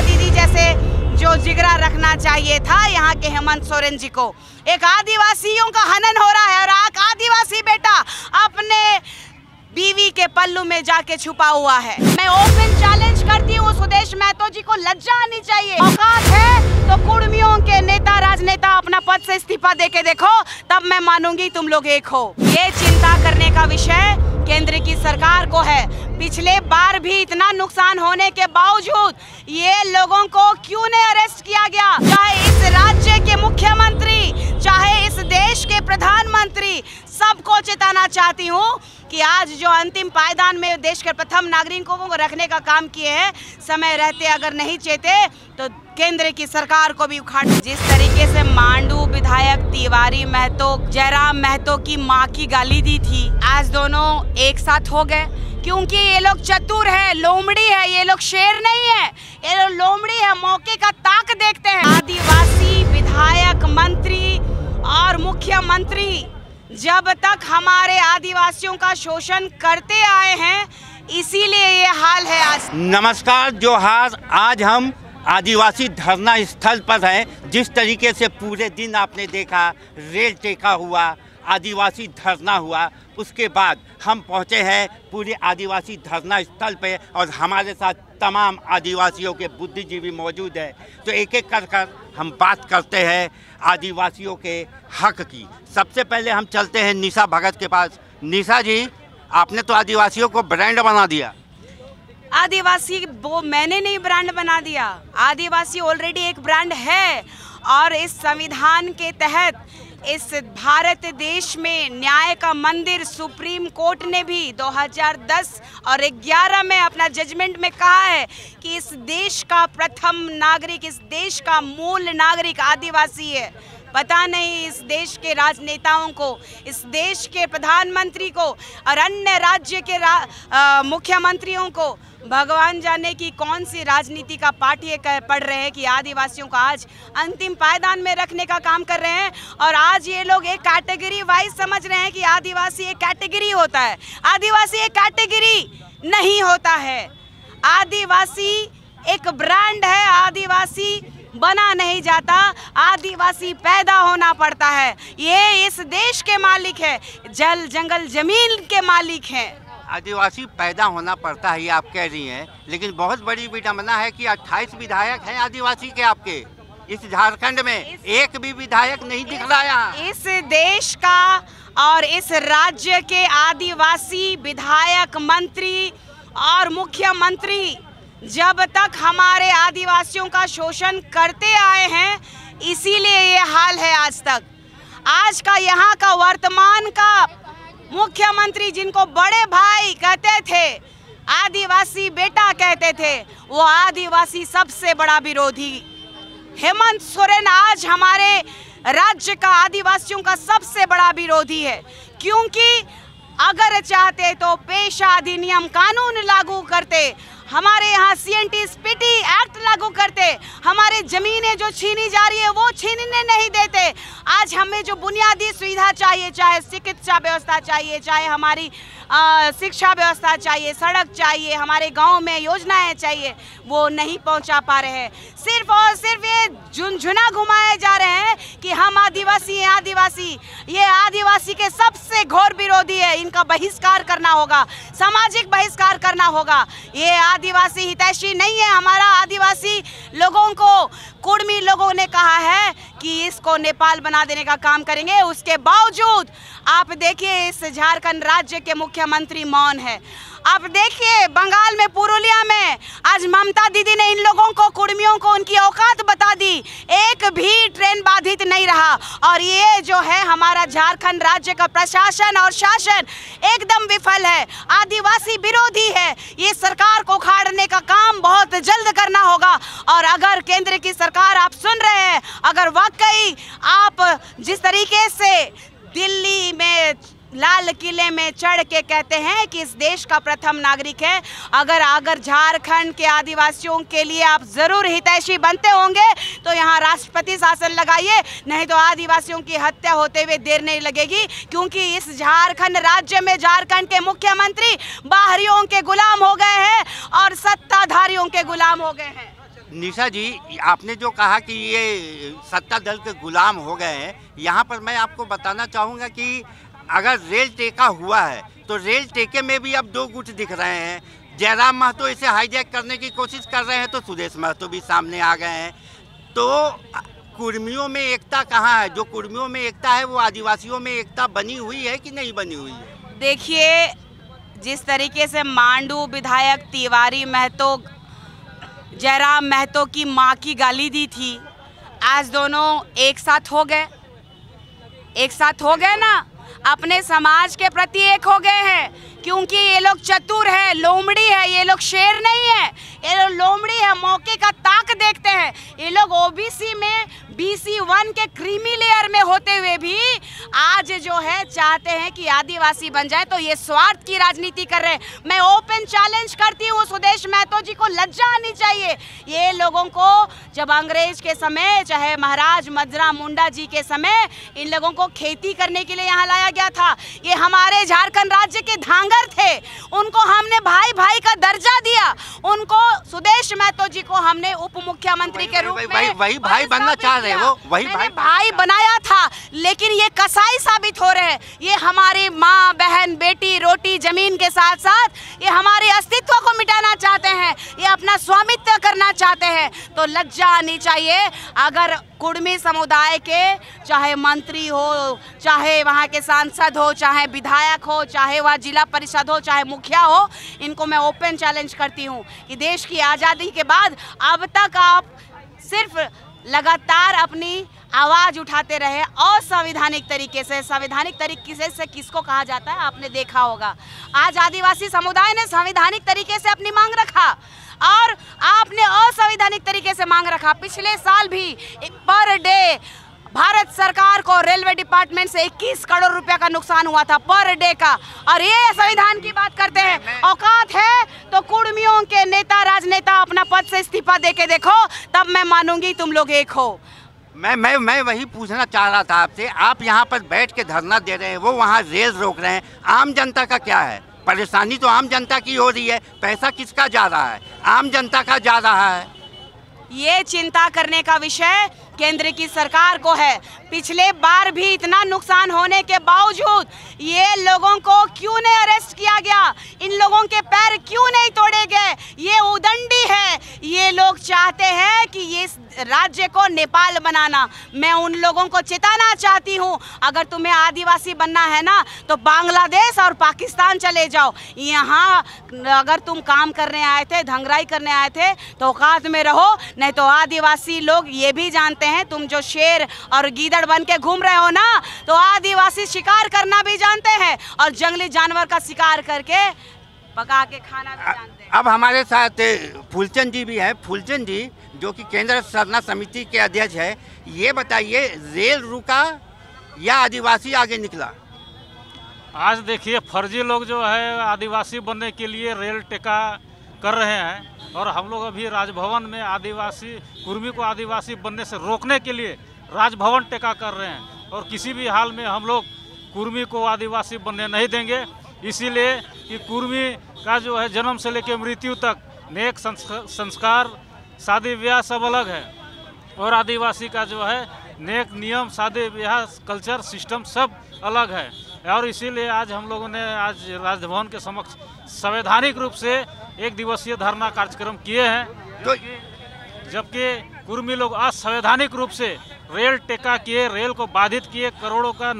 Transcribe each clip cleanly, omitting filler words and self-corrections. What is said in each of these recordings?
दीदी जैसे जो जिगरा रखना चाहिए था यहाँ के हेमंत सोरेन जी को। एक आदिवासियों का हनन हो रहा है और एक आदिवासी बेटा अपने बीवी के पल्लू में जाके छुपा हुआ है। मैं ओपन चैलेंज करती हूँ सुदेश महतो जी को, लज्जा आनी चाहिए। औकात है तो कुर्मियों के नेता राजनेता अपना पद से इस्तीफा देके देखो, तब मैं मानूंगी तुम लोग एक हो। ये चिंता करने का विषय केंद्र की सरकार को है। पिछले बार भी इतना नुकसान होने के बावजूद ये लोगों को क्यों नहीं अरेस्ट किया गया? चाहे इस राज्य के मुख्यमंत्री, चाहे इस देश के प्रधानमंत्री, सबको चेताना चाहती हूँ कि आज जो अंतिम पायदान में देश के प्रथम नागरिकों को रखने का काम किए हैं, समय रहते अगर नहीं चेते तो केंद्र की सरकार को भी उखाड़। जिस तरीके से मांडू विधायक तिवारी महतो जयराम महतो की मां की गाली दी थी, आज दोनों एक साथ हो गए क्योंकि ये लोग चतुर है, लोमड़ी है, ये लोग शेर नहीं है, ये लोग लोमड़ी है, मौके का ताक देखते हैं। आदिवासी विधायक, मंत्री और मुख्यमंत्री जब तक हमारे आदिवासियों का शोषण करते आए हैं, इसीलिए ये हाल है आज। नमस्कार जोहार। आज हम आदिवासी धरना स्थल पर हैं। जिस तरीके से पूरे दिन आपने देखा, रेल टेका हुआ, आदिवासी धरना हुआ, उसके बाद हम पहुंचे हैं पूरे आदिवासी धरना स्थल पे और हमारे साथ तमाम आदिवासियों के बुद्धिजीवी मौजूद हैं। तो एक एक कर हम बात करते हैं आदिवासियों के हक की। सबसे पहले हम चलते हैं निशा भगत के पास। निशा जी, आपने तो आदिवासियों को ब्रांड बना दिया। आदिवासी वो मैंने नहीं ब्रांड बना दिया, आदिवासी ऑलरेडी एक ब्रांड है। और इस संविधान के तहत इस भारत देश में न्याय का मंदिर सुप्रीम कोर्ट ने भी 2010 और 11 में अपना जजमेंट में कहा है कि इस देश का प्रथम नागरिक, इस देश का मूल नागरिक आदिवासी है। पता नहीं इस देश के राजनेताओं को, इस देश के प्रधानमंत्री को और अन्य राज्य के मुख्यमंत्रियों को भगवान जाने की कौन सी राजनीति का पाठ ये पढ़ रहे हैं कि आदिवासियों को आज अंतिम पायदान में रखने का काम कर रहे हैं। और आज ये लोग एक कैटेगरी वाइज समझ रहे हैं कि आदिवासी एक कैटेगरी होता है। आदिवासी एक कैटेगरी नहीं होता है, आदिवासी एक ब्रांड है। आदिवासी बना नहीं जाता, आदिवासी पैदा होना पड़ता है। ये इस देश के मालिक है, जल जंगल जमीन के मालिक हैं। आदिवासी पैदा होना पड़ता है, ये आप कह रही हैं, लेकिन बहुत बड़ी विडंबना है कि 28 विधायक हैं आदिवासी के आपके इस झारखंड में। एक भी विधायक नहीं दिख रहा यहाँ। इस देश का और इस राज्य के आदिवासी विधायक, मंत्री और मुख्यमंत्री जब तक हमारे आदिवासियों का शोषण करते आए हैं, इसीलिए ये हाल है आज तक। आज का यहाँ का वर्तमान का मुख्यमंत्री, जिनको बड़े भाई कहते थे, आदिवासी बेटा कहते थे, वो आदिवासी सबसे बड़ा विरोधी हेमंत सोरेन आज हमारे राज्य का आदिवासियों का सबसे बड़ा विरोधी है। क्योंकि अगर चाहते तो पेशा अधिनियम कानून लागू करते, हमारे यहाँ CNT-SPT एक्ट लागू करते, हमारे ज़मीनें जो छीनी जा रही है वो छीनने नहीं देते। आज हमें जो बुनियादी सुविधा चाहिए, चाहे चिकित्सा व्यवस्था चाहिए, चाहे हमारी शिक्षा व्यवस्था चाहिए, सड़क चाहिए, हमारे गांव में योजनाएं चाहिए, वो नहीं पहुंचा पा रहे हैं। सिर्फ और सिर्फ ये झुनझुना घुमाए जा रहे हैं कि हम आदिवासी हैं। आदिवासी, ये आदिवासी के सबसे घोर विरोधी है। इनका बहिष्कार करना होगा, सामाजिक बहिष्कार करना होगा। ये आदिवासी हितैषी नहीं है। हमारा आदिवासी लोगों को कुर्मी लोगों ने कहा है कि इसको नेपाल बना देने का काम करेंगे। उसके बावजूद आप देखिए इस झारखंड राज्य के मुख्यमंत्री मौन है। आप देखिए बंगाल में, पुरुलिया में आज ममता दीदी ने इन लोगों को, कुर्मियों को, उनकी औकात बता दी। एक भी ट्रेन बाधित नहीं रहा। और ये जो है हमारा झारखंड राज्य का प्रशासन और शासन एकदम विफल है, आदिवासी विरोधी है। ये सरकार को उखाड़ने का काम बहुत जल्द करना होगा। और अगर केंद्र की सरकार आप सुन रहे हैं, अगर वाकई आप जिस तरीके से दिल्ली में लाल किले में चढ़ के कहते हैं कि इस देश का प्रथम नागरिक है। अगर झारखंड के आदिवासियों के लिए आप जरूर हितैषी बनते होंगे तो यहाँ राष्ट्रपति शासन लगाइए, नहीं तो आदिवासियों की हत्या होते हुए देर नहीं लगेगी, क्योंकि इस झारखंड राज्य में झारखंड के मुख्यमंत्री बाहरियों के गुलाम हो गए हैं और सत्ताधारियों के गुलाम हो गए हैं। निशा जी, आपने जो कहा कि ये सत्ता दल के गुलाम हो गए हैं, यहाँ पर मैं आपको बताना चाहूँगा कि अगर रेल टेका हुआ है तो रेल टेके में भी अब दो गुट दिख रहे हैं। जयराम महतो इसे हाईजैक करने की कोशिश कर रहे हैं तो सुदेश महतो भी सामने आ गए हैं। तो कुर्मियों में एकता कहाँ है? जो कुर्मियों में एकता है वो आदिवासियों में एकता बनी हुई है कि नहीं बनी हुई है? देखिए, जिस तरीके से मांडू विधायक तिवारी महतो जयराम महतो की माँ की गाली दी थी, आज दोनों एक साथ हो गए ना, अपने समाज के प्रति एक हो गए हैं, क्योंकि ये लोग चतुर है, लोमड़ी है, ये लोग शेर नहीं है, ये लोग लोमड़ी है, मौके का ताक देखते हैं। ये लोग ओबीसी में BC1 के क्रीमी लेयर में होते हुए भी आज जो है चाहते हैं कि आदिवासी बन जाए, तो ये स्वार्थ की राजनीति कर रहे हैं। मैं ओपन चैलेंज करती हूँ सुदेश महतो जी को, लज्जा आनी चाहिए। ये लोगों को जब अंग्रेज के समय, चाहे महाराज मजरा मुंडा जी के समय, इन लोगों को खेती करने के लिए यहाँ लाया गया था। ये हमारे झारखंड राज्य के धांगर थे, उनको हमने भाई भाई का दर्जा दिया, उनको सुदेश महतो जी को हमने उप मुख्यमंत्री के रूप में वही भाई बनना चाह रहे हो, वही भाई बनाया था, लेकिन ये कसाई साबित हो रहे हैं। ये हमारी माँ बहन बेटी रोटी जमीन के साथ साथ ये हमारे अस्तित्व को मिटाना चाहते हैं, ये अपना स्वामित्व करना चाहते हैं। तो लज्जा आनी चाहिए। अगर कुर्मी समुदाय के चाहे मंत्री हो, चाहे वहाँ के सांसद हो, चाहे विधायक हो, चाहे वह जिला परिषद हो, चाहे मुखिया हो, इनको मैं ओपन चैलेंज करती हूँ कि देश की आज़ादी के बाद अब तक आप सिर्फ लगातार अपनी आवाज़ उठाते रहे असंवैधानिक तरीके से। संवैधानिक तरीके से किसको कहा जाता है आपने देखा होगा। आज आदिवासी समुदाय ने संवैधानिक तरीके से अपनी मांग रखा और आपने असंवैधानिक तरीके से मांग रखा। पिछले साल भी पर डे भारत सरकार को रेलवे डिपार्टमेंट से 21 करोड़ रुपया का नुकसान हुआ था पर डे का, और ये संविधान की बात करते हैं। औकात है तो कुर्मियों के नेता राजनेता अपना पद से इस्तीफा देके देखो, तब मैं मानूंगी तुम लोग एक हो। मैं वही पूछना चाह रहा था आपसे। आप यहाँ पर बैठ के धरना दे रहे हैं, वो वहाँ रेल रोक रहे हैं, आम जनता का क्या है? परेशानी तो आम जनता की हो रही है, पैसा किसका जा रहा है? आम जनता का जा रहा है। ये चिंता करने का विषय केंद्र की सरकार को है। पिछले बार भी इतना नुकसान होने के बावजूद ये लोगों को क्यों नहीं अरेस्ट किया गया? इन लोगों के पैर क्यों नहीं तोड़े गए? ये उदंडी है। ये लोग चाहते हैं कि ये राज्य को नेपाल बनाना। मैं उन लोगों को चेताना चाहती हूँ, अगर तुम्हें आदिवासी बनना है ना तो बांग्लादेश और पाकिस्तान चले जाओ। यहाँ अगर तुम काम करने आए थे, धंगराई करने आए थे तो औकात में रहो, नहीं तो आदिवासी लोग ये भी जानते हैं तुम जो शेर और गीदड़ बन के घूम रहे हो ना, तो आदिवासी शिकार करना भी जानते हैं और जंगली जानवर का शिकार करके पका के खाना भी जानते हैं। अब हमारे साथ फूलचंद जी भी हैं। फूलचंद जी जो कि केंद्र सरना समिति के अध्यक्ष है, ये बताइए रेल रुका या आदिवासी आगे निकला? आज देखिए, फर्जी लोग जो है आदिवासी बनने के लिए रेल टेका कर रहे हैं, और हम लोग अभी राजभवन में आदिवासी कुर्मी को आदिवासी बनने से रोकने के लिए राजभवन टेका कर रहे हैं, और किसी भी हाल में हम लोग कुर्मी को आदिवासी बनने नहीं देंगे। इसीलिए कि कुर्मी का जो है जन्म से लेकर मृत्यु तक नेक संस्कार शादी ब्याह सब अलग है, और आदिवासी का जो है नेक नियम शादी ब्याह कल्चर सिस्टम सब अलग है। और इसीलिए आज हम लोगों ने आज राजभवन के समक्ष संवैधानिक रूप से एक दिवसीय धरना कार्यक्रम किए हैं, जबकि कुर्मी लोग असंवैधानिक रूप से रेल टेका किए, रेल को बाधित किए, करोड़ों का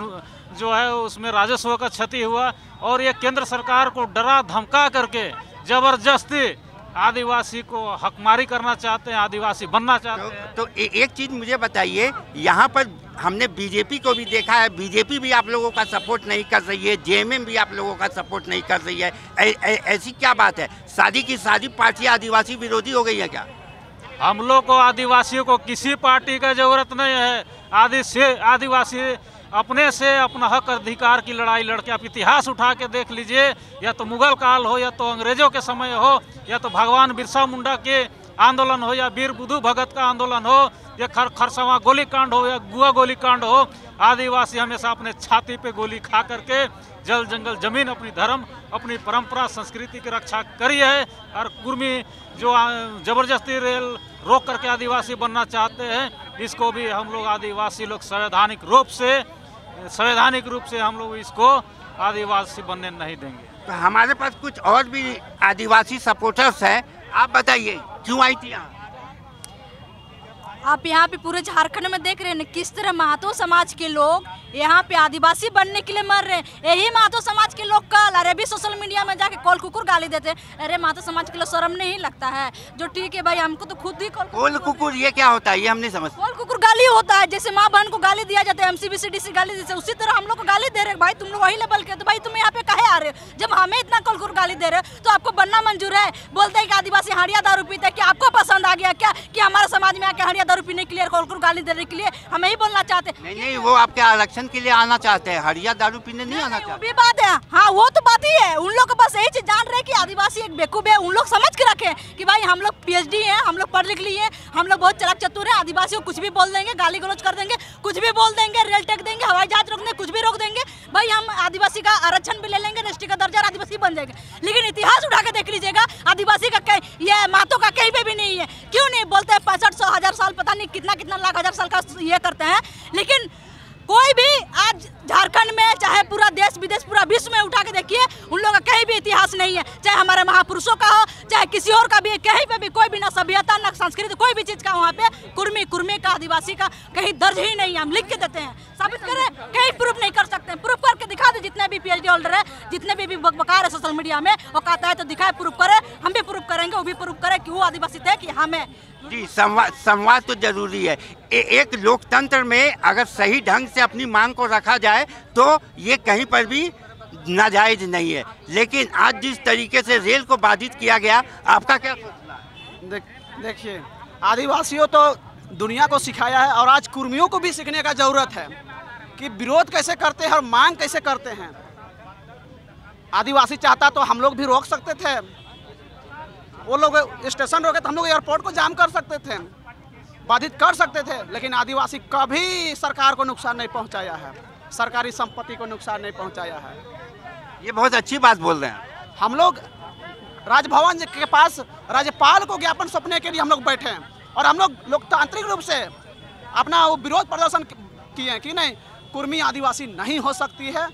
जो है उसमें राजस्व का क्षति हुआ, और ये केंद्र सरकार को डरा धमका करके जबरदस्ती आदिवासी को हकमारी करना चाहते हैं, आदिवासी बनना चाहते हैं। तो एक चीज़ मुझे बताइए, यहाँ पर हमने बीजेपी को भी देखा है, बीजेपी भी आप लोगों का सपोर्ट नहीं कर रही है, जेएमएम भी आप लोगों का सपोर्ट नहीं कर रही है। ऐसी क्या बात है? सारी की सारी पार्टी आदिवासी विरोधी हो गई है क्या? हम लोग को आदिवासियों को किसी पार्टी का जरूरत नहीं है। आदिवासी अपने से अपना हक अधिकार की लड़ाई लड़के आप इतिहास उठा के देख लीजिए, या तो मुगल काल हो, या तो अंग्रेजों के समय हो, या तो भगवान बिरसा मुंडा के आंदोलन हो, या वीर बुद्धू भगत का आंदोलन हो, या खरसवां गोली कांड हो, या गुआ गोली कांड हो, आदिवासी हमेशा अपने छाती पे गोली खा करके जल जंगल जमीन अपनी धर्म अपनी परंपरा संस्कृति की रक्षा करी है। और कुर्मी जो जबरदस्ती रेल रोक करके आदिवासी बनना चाहते हैं, इसको भी हम लोग आदिवासी लोग संवैधानिक रूप से हम लोग इसको आदिवासी बनने नहीं देंगे। तो हमारे पास कुछ और भी आदिवासी सपोर्टर्स हैं, आप बताइए क्यों आई थी यहाँ? आप यहाँ पे पूरे झारखंड में देख रहे हैं किस तरह महतो समाज के लोग यहाँ पे आदिवासी बनने के लिए मर रहे हैं। यही महतो समाज के लोग कल अरे भी सोशल मीडिया में जाके कॉल कुकुर गाली देते हैं। अरे महतो समाज के लिए शर्म नहीं लगता है? जो ठीक है भाई, हमको तो खुद ही कॉल कुकुर ये क्या होता है, ये हम नहीं समझते। कॉल कुकुर गाली होता है, जैसे माँ बहन को गाली दिया जाता है, MCBCDC गाली देते हैं, उसी तरह हम लोग को गाली दे रहे हैं। भाई तुम लोग वही लेवल के, तो भाई तुम यहाँ पे काहे आ रहे हो? जब हमें इतना कॉल कुकुर गाली दे रहे हो तो आपको बनना मंजूर है? बोलते हैं कि आदिवासी हड़िया दारू पीते हैं, कि आपको पसंद आ गया क्या कि हमारे समाज में आके हड़िया दारू पीने के लिए, कॉल कुकुर गाली देने के लिए हम यही बोलना चाहते हैं? नहीं, वो आपके आरक्षण के लिए आना चाहते हैं, हड़िया दारू पीने नहीं आना चाहते। वो भी बात है, हाँ वो तो बात ही है। उन लोग को बस यही चीज जान रहे हैं कि आदिवासी एक बेवकूफ है। उन लोग समझ के रखे कि भाई हम लोग PhD हैं, हम लोग पढ़ लिख लिए हैं, हम लोग बहुत चालाक चतुर हैं, आदिवासी को कुछ भी बोल देंगे, गाली गलौज कर देंगे, कुछ भी बोल देंगे, रेल टेक देंगे, हवाई जहाज रोक देंगे, कुछ भी रोक देंगे। भाई हम आदिवासी का आरक्षण भी ले लेंगे, रजिस्ट्री का दर्जा, आदिवासी बन जाएंगे। लेकिन इतिहास उठा के देख लीजिएगा, आदिवासी का कहीं ये महतो का कहीं पे भी नहीं है। क्यों नहीं बोलते हैं? 6500 1000 साल पता नहीं कितना लाख हजार साल का ये करते हैं, लेकिन कोई भी आज झारखंड में चाहे पूरा देश विदेश पूरा विश्व में उठा के देखिए, उन लोगों का कहीं भी इतिहास नहीं है। चाहे हमारे महापुरुषों का हो, चाहे किसी और का भी, कहीं पे भी कोई भी ना सभ्यता ना संस्कृति कोई भी चीज का वहाँ पे कुर्मी का आदिवासी का कहीं दर्ज ही नहीं है। हम लिख के देते हैं, साबित करें, कहीं प्रूफ नहीं कर सकते। प्रूफ करके दिखा दे, जितने भी PhD होल्डर है, जितने भी बकबकार है सोशल मीडिया में, वो कहता है तो दिखाए, प्रूफ करे। हम भी प्रूफ करेंगे, वो भी प्रूफ करे कि वो आदिवासी थे कि हमें। जी, संवाद तो जरूरी है। एक लोकतंत्र में अगर सही ढंग से अपनी मांग को रखा जाए तो ये कहीं पर भी नाजायज नहीं है। लेकिन आज जिस तरीके से रेल को बाधित किया गया, आपका क्या सोचना है? देखिए, आदिवासियों तो दुनिया को सिखाया है और आज कुर्मियों को भी सीखने का जरूरत है कि विरोध कैसे करते हैं और मांग कैसे करते हैं। आदिवासी चाहता तो हम लोग भी रोक सकते थे, वो लोग स्टेशन रोके तो हम लोग एयरपोर्ट को जाम कर सकते थे, बाधित कर सकते थे। लेकिन आदिवासी कभी सरकार को नुकसान नहीं पहुंचाया है, सरकारी संपत्ति को नुकसान नहीं पहुंचाया है। ये बहुत अच्छी बात बोल रहे हैं। हम लोग राजभवन के पास राज्यपाल को ज्ञापन सौंपने के लिए हम लोग बैठे हैं और हम लोग लोकतांत्रिक रूप से अपना वो विरोध प्रदर्शन किए कि नहीं, कुर्मी आदिवासी नहीं हो सकती है।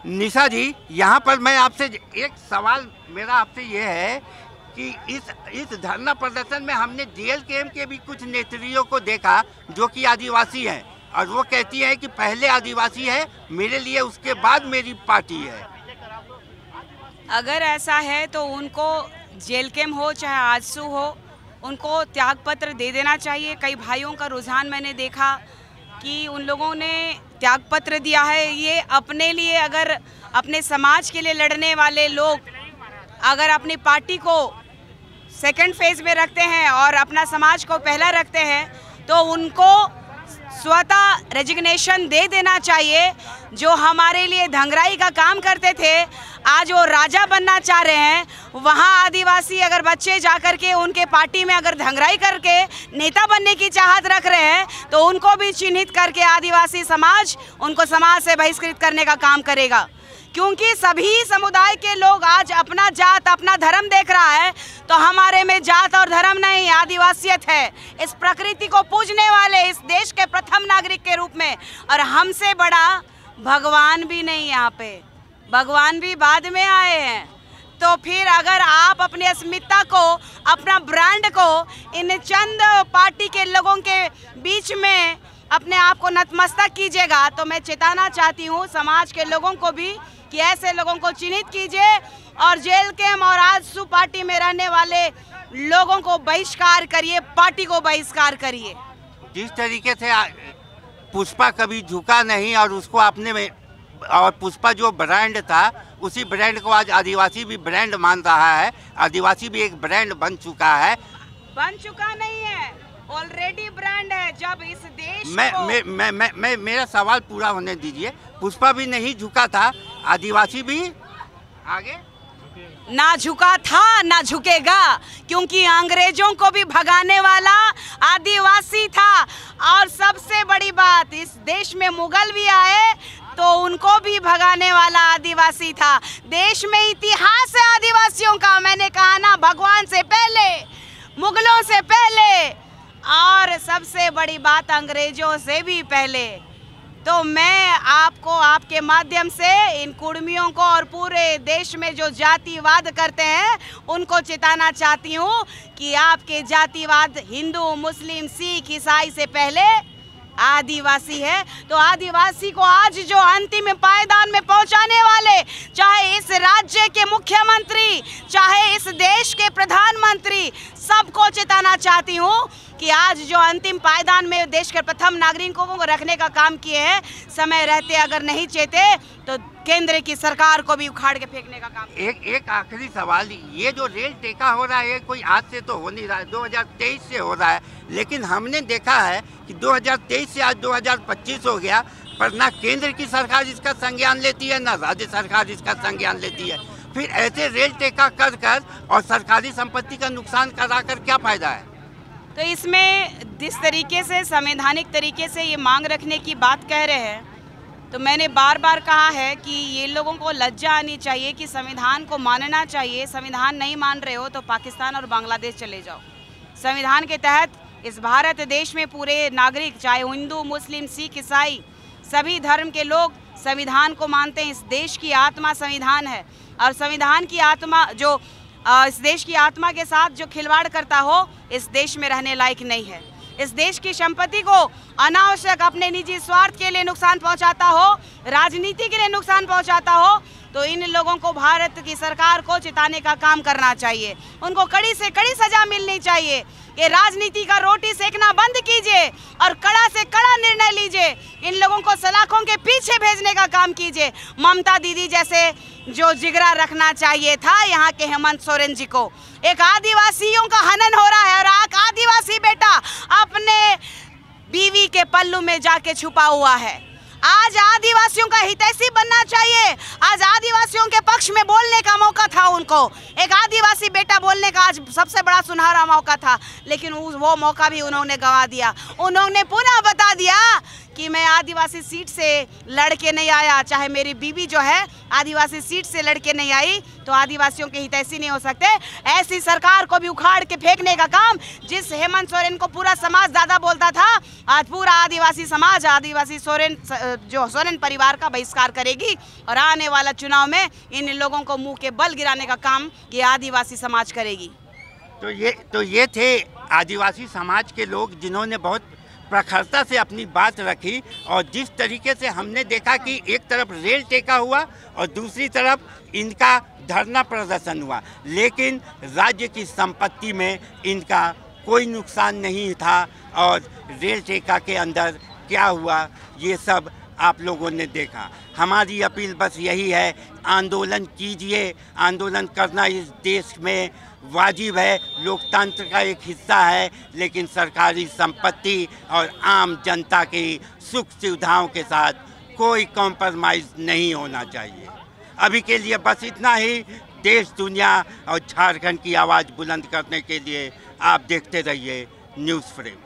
निशा जी, यहाँ पर मैं आपसे एक सवाल मेरा आपसे ये है कि इस धरना प्रदर्शन में हमने JLKM के भी कुछ नेत्रियों को देखा जो कि आदिवासी हैं, और वो कहती है कि पहले आदिवासी है मेरे लिए, उसके बाद मेरी पार्टी है। अगर ऐसा है तो उनको JLKM हो चाहे आजसू हो, उनको त्यागपत्र दे देना चाहिए। कई भाइयों का रुझान मैंने देखा कि उन लोगों ने त्यागपत्र दिया है। ये अपने लिए, अगर अपने समाज के लिए लड़ने वाले लोग अगर अपनी पार्टी को सेकंड फेज में रखते हैं और अपना समाज को पहला रखते हैं तो उनको स्वतः रेजिग्नेशन दे देना चाहिए। जो हमारे लिए धंगराई का काम करते थे, आज वो राजा बनना चाह रहे हैं। वहाँ आदिवासी अगर बच्चे जाकर के उनके पार्टी में अगर धंगराई करके नेता बनने की चाहत रख रहे हैं तो उनको भी चिन्हित करके आदिवासी समाज उनको समाज से बहिष्कृत करने का काम करेगा। क्योंकि सभी समुदाय के लोग आज अपना जात अपना धर्म देख रहा है, तो हमारे में जात और धर्म नहीं, आदिवासियत है। इस प्रकृति को पूजने वाले इस देश के प्रथम नागरिक के रूप में, और हमसे बड़ा भगवान भी नहीं। यहाँ पे भगवान भी बाद में आए हैं। तो फिर अगर आप अपनी अस्मिता को, अपना ब्रांड को इन चंद पार्टी के लोगों के बीच में अपने आप को नतमस्तक कीजिएगा, तो मैं चेताना चाहती हूँ समाज के लोगों को भी कि ऐसे लोगों को चिन्हित कीजिए और JLKM और आजसू पार्टी में रहने वाले लोगों को बहिष्कार करिए, पार्टी को बहिष्कार करिए। जिस तरीके से पुष्पा कभी झुका नहीं और उसको आपने में, और पुष्पा जो ब्रांड था उसी ब्रांड को आज आदिवासी भी ब्रांड मान रहा है। आदिवासी भी एक ब्रांड बन चुका है। बन चुका नहीं है, ऑलरेडी ब्रांड है। जब इस देश को मेरा सवाल पूरा होने दीजिए। पुष्पा भी नहीं झुका था, आदिवासी भी आगे ना झुका था ना झुकेगा, क्योंकि अंग्रेजों को भी भगाने वाला आदिवासी था। और सबसे बड़ी बात, इस देश में मुगल भी आए तो उनको भी भगाने वाला आदिवासी था। देश में इतिहास है आदिवासियों का। मैंने कहा ना, भगवान से पहले, मुगलों से पहले, और सबसे बड़ी बात अंग्रेजों से भी पहले। तो मैं आपको आपके माध्यम से इन कुर्मियों को और पूरे देश में जो जातिवाद करते हैं उनको चेताना चाहती हूँ कि आपके जातिवाद हिंदू, मुस्लिम, सिख, ईसाई से पहले आदिवासी है। तो आदिवासी को आज जो अंतिम पायदान में पहुंचाने वाले, चाहे इस राज्य के मुख्यमंत्री, चाहे इस देश के प्रधानमंत्री, सबको चेताना चाहती हूँ कि आज जो अंतिम पायदान में देश के प्रथम नागरिकों को रखने का काम किए हैं, समय रहते अगर नहीं चेते तो केंद्र की सरकार को भी उखाड़ के फेंकने का काम। एक आखिरी सवाल, ये जो रेल टेका हो रहा है कोई आज से तो हो नहीं रहा है, 2023 से हो रहा है। लेकिन हमने देखा है कि 2023 से आज 2025 हो गया, पर ना केंद्र की सरकार इसका संज्ञान लेती है, ना राज्य सरकार इसका संज्ञान लेती है। फिर ऐसे रेल टेका कर कर और सरकारी संपत्ति का नुकसान करा कर क्या फायदा है? तो इसमें जिस तरीके से संवैधानिक तरीके से ये मांग रखने की बात कह रहे हैं, तो मैंने बार बार कहा है कि ये लोगों को लज्जा आनी चाहिए कि संविधान को मानना चाहिए। संविधान नहीं मान रहे हो तो पाकिस्तान और बांग्लादेश चले जाओ। संविधान के तहत इस भारत देश में पूरे नागरिक, चाहे हिंदू, मुस्लिम, सिख, ईसाई, सभी धर्म के लोग संविधान को मानते हैं। इस देश की आत्मा संविधान है, और संविधान की आत्मा जो इस देश की आत्मा के साथ जो खिलवाड़ करता हो, इस देश में रहने लायक नहीं है। इस देश की संपत्ति को अनावश्यक अपने निजी स्वार्थ के लिए नुकसान पहुंचाता हो, राजनीति के लिए नुकसान पहुंचाता हो, तो इन लोगों को भारत की सरकार को चिताने का काम करना चाहिए। उनको कड़ी से कड़ी सजा मिलनी चाहिए। ये राजनीति का रोटी सेकना बंद कीजिए और कड़ा से कड़ा निर्णय लीजिए। इन लोगों को सलाखों के पीछे भेजने का काम कीजिए। ममता दीदी जैसे जो जिगरा रखना चाहिए था यहाँ के हेमंत सोरेन जी को। एक आदिवासियों का हनन हो रहा है और एक आदिवासी बेटा अपने बीवी के पल्लू में जाके छुपा हुआ है। आज आदिवासियों का हितैषी बनना चाहिए। आज आदिवासियों के पक्ष में बोलने का मौका था उनको। एक आदिवासी बेटा बोलने का आज सबसे बड़ा सुनहरा मौका था, लेकिन वो मौका भी उन्होंने गंवा दिया। उन्होंने पुनः बता दिया कि मैं आदिवासी सीट से लड़के नहीं आया, चाहे मेरी बीवी जो है आदिवासी सीट से लड़के नहीं आई तो आदिवासियों के हितैषी नहीं हो सकते। ऐसी सरकार को भी उखाड़ के फेंकने का काम, जिस हेमंत सोरेन को पूरा समाज दादा बोलता था, आज पूरा आदिवासी समाज आदिवासी सोरेन परिवार का बहिष्कार करेगी। और आने वाला चुनाव में इन लोगों को मुंह के बल गिराने का काम ये आदिवासी समाज करेगी। तो ये थे आदिवासी समाज के लोग जिन्होंने बहुत प्रखरता से अपनी बात रखी। और जिस तरीके से हमने देखा कि एक तरफ रेल टेका हुआ और दूसरी तरफ इनका धरना प्रदर्शन हुआ, लेकिन राज्य की संपत्ति में इनका कोई नुकसान नहीं था। और रेल टेका के अंदर क्या हुआ ये सब आप लोगों ने देखा। हमारी अपील बस यही है, आंदोलन कीजिए। आंदोलन करना इस देश में वाजिब है, लोकतंत्र का एक हिस्सा है, लेकिन सरकारी संपत्ति और आम जनता की सुख सुविधाओं के साथ कोई कॉम्प्रोमाइज़ नहीं होना चाहिए। अभी के लिए बस इतना ही। देश, दुनिया और झारखंड की आवाज़ बुलंद करने के लिए आप देखते रहिए न्यूज़ फ्रेम।